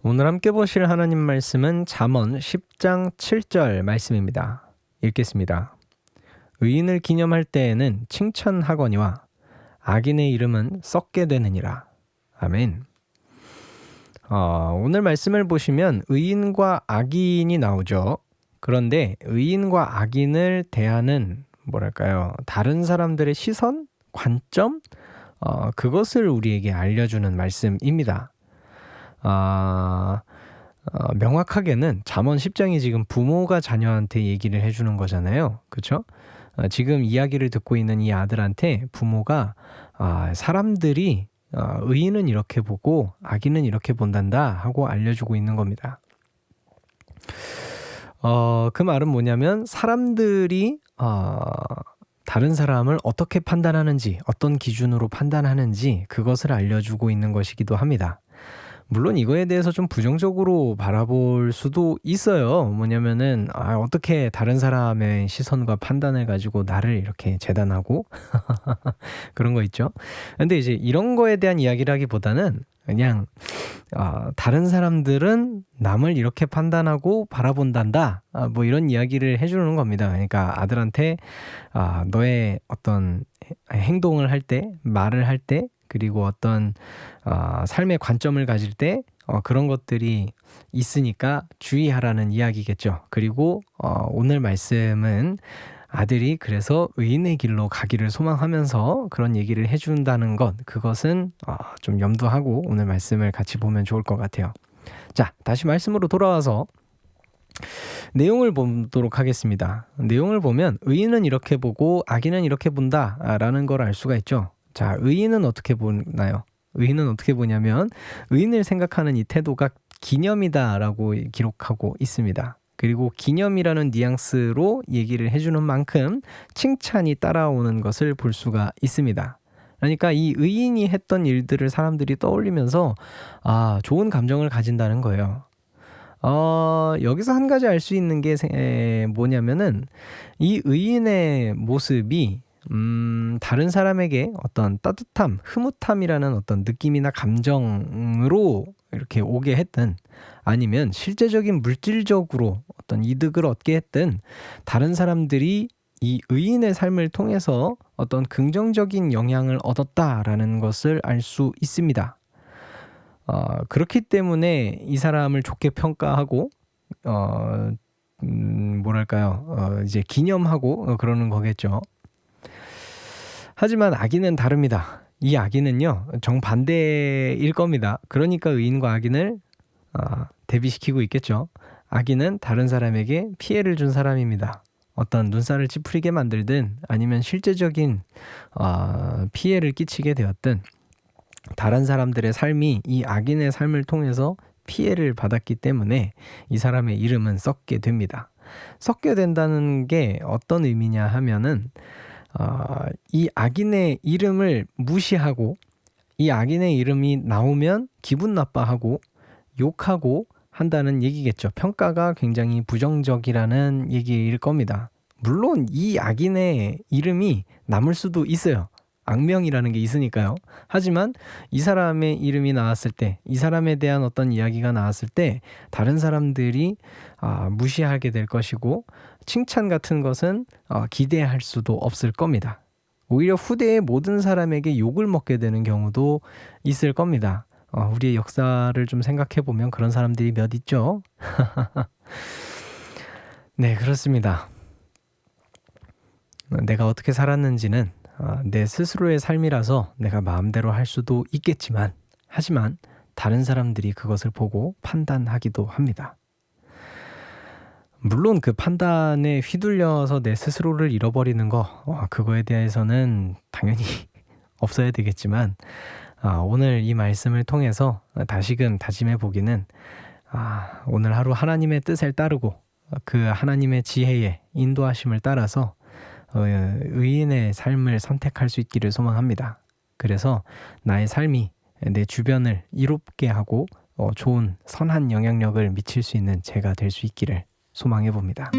오늘 함께 보실 하나님 말씀은 잠언 10장 7절 말씀입니다. 읽겠습니다. 의인을 기념할 때에는 칭찬하거니와 악인의 이름은 썩게 되느니라. 아멘. 오늘 말씀을 보시면 의인과 악인이 나오죠. 그런데 의인과 악인을 대하는 다른 사람들의 시선, 관점, 그것을 우리에게 알려주는 말씀입니다. 명확하게는 잠언 10장이 지금 부모가 자녀한테 얘기를 해주는 거잖아요. 그렇죠? 지금 이야기를 듣고 있는 이 아들한테 부모가 사람들이 의인은 이렇게 보고 악인은 이렇게 본단다 하고 알려주고 있는 겁니다. 그 말은 뭐냐면 사람들이 다른 사람을 어떻게 판단하는지, 어떤 기준으로 판단하는지 그것을 알려주고 있는 것이기도 합니다. 물론 이거에 대해서 좀 부정적으로 바라볼 수도 있어요. 뭐냐면은 어떻게 다른 사람의 시선과 판단을 가지고 나를 이렇게 재단하고 그런 거 있죠. 근데 이제 이런 거에 대한 이야기라기보다는 그냥 다른 사람들은 남을 이렇게 판단하고 바라본단다, 뭐 이런 이야기를 해주는 겁니다. 그러니까 아들한테 너의 어떤 행동을 할 때, 말을 할 때, 그리고 어떤 삶의 관점을 가질 때 그런 것들이 있으니까 주의하라는 이야기겠죠. 그리고 오늘 말씀은 아들이 그래서 의인의 길로 가기를 소망하면서 그런 얘기를 해준다는 것, 그것은 좀 염두하고 오늘 말씀을 같이 보면 좋을 것 같아요. 자, 다시 말씀으로 돌아와서 내용을 보도록 하겠습니다. 내용을 보면 의인은 이렇게 보고 악인은 이렇게 본다라는 걸 알 수가 있죠. 자, 의인은 어떻게 보나요? 의인은 어떻게 보냐면 의인을 생각하는 이 태도가 기념이다라고 기록하고 있습니다. 그리고 기념이라는 뉘앙스로 얘기를 해주는 만큼 칭찬이 따라오는 것을 볼 수가 있습니다. 그러니까 이 의인이 했던 일들을 사람들이 떠올리면서 좋은 감정을 가진다는 거예요. 여기서 한 가지 알 수 있는 게 뭐냐면은 이 의인의 모습이 다른 사람에게 어떤 따뜻함, 흐뭇함이라는 어떤 느낌이나 감정으로 이렇게 오게 했든 아니면 실제적인 물질적으로 어떤 이득을 얻게 했든 다른 사람들이 이 의인의 삶을 통해서 어떤 긍정적인 영향을 얻었다라는 것을 알 수 있습니다. 그렇기 때문에 이 사람을 좋게 평가하고 이제 기념하고 그러는 거겠죠. 하지만 악인은 다릅니다. 이 악인은요, 정반대일 겁니다. 그러니까 의인과 악인을 대비시키고 있겠죠. 악인은 다른 사람에게 피해를 준 사람입니다. 어떤 눈살을 찌푸리게 만들든 아니면 실제적인 피해를 끼치게 되었든 다른 사람들의 삶이 이 악인의 삶을 통해서 피해를 받았기 때문에 이 사람의 이름은 썩게 됩니다. 썩게 된다는 게 어떤 의미냐 하면은 이 악인의 이름을 무시하고 이 악인의 이름이 나오면 기분 나빠하고 욕하고 한다는 얘기겠죠. 평가가 굉장히 부정적이라는 얘기일 겁니다. 물론 이 악인의 이름이 남을 수도 있어요. 악명이라는 게 있으니까요. 하지만 이 사람의 이름이 나왔을 때, 이 사람에 대한 어떤 이야기가 나왔을 때 다른 사람들이 무시하게 될 것이고 칭찬 같은 것은 기대할 수도 없을 겁니다. 오히려 후대의 모든 사람에게 욕을 먹게 되는 경우도 있을 겁니다. 우리의 역사를 좀 생각해 보면 그런 사람들이 몇 있죠. 네, 그렇습니다. 내가 어떻게 살았는지는 내 스스로의 삶이라서 내가 마음대로 할 수도 있겠지만, 하지만 다른 사람들이 그것을 보고 판단하기도 합니다. 물론 그 판단에 휘둘려서 내 스스로를 잃어버리는 그거에 대해서는 당연히 없어야 되겠지만, 오늘 이 말씀을 통해서 다시금 다짐해 보기는 오늘 하루 하나님의 뜻을 따르고 그 하나님의 지혜에 인도하심을 따라서 의인의 삶을 선택할 수 있기를 소망합니다. 그래서 나의 삶이 내 주변을 이롭게 하고 좋은 선한 영향력을 미칠 수 있는 제가 될 수 있기를 소망해 봅니다.